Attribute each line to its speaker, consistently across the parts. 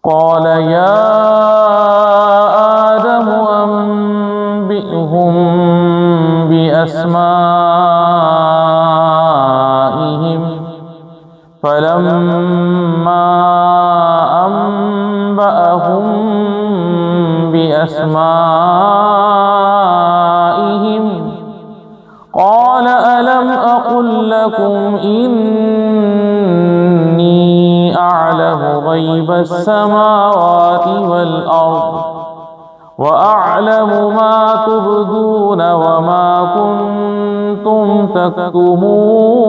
Speaker 1: क़ाल या आदम अम्बिअहुम बिअस्माइहिम फलम्मा अम्बअहुम बिअस्माइहिम क़ाल अलम अक़ुल लकुम इन्नी अअलमु ग़ैबस समावाति वल अर्ज़ व अअलमु मा तुब्दून व मा कुन्तुम तक्तुमून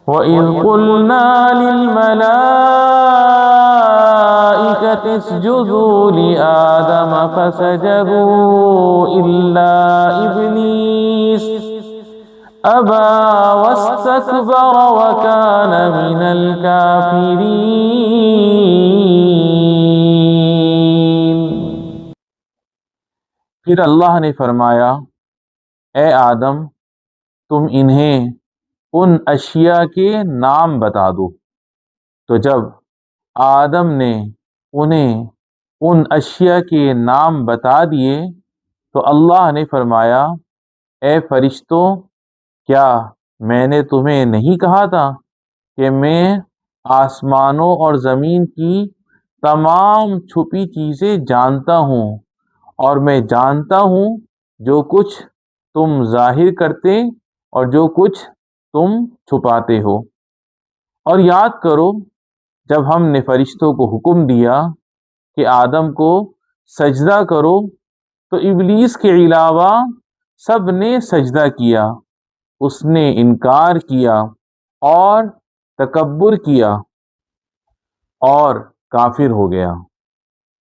Speaker 1: व इज़ क़ुलना लिल मलाइकति इसजुदू लि आदम फसजदू इल्ला इब्लीस अबा वस्तकबर व कान मिनल काफिरीन। फिर अल्लाह ने फरमाया, ए आदम, तुम इन्हें उन अशिया के नाम बता दो। तो जब आदम ने उन्हें उन अशिया के नाम बता दिए तो अल्लाह ने फरमाया, ए फरिश्तों, क्या मैंने तुम्हें नहीं कहा था कि मैं आसमानों और ज़मीन की तमाम छुपी चीज़ें जानता हूँ और मैं जानता हूँ जो कुछ तुम जाहिर करते और जो कुछ तुम छुपाते हो। और याद करो जब हमने फरिश्तों को हुक्म दिया कि आदम को सजदा करो तो इब्लीस के अलावा सब ने सजदा किया, उसने इनकार किया और तकब्बुर किया और काफिर हो गया।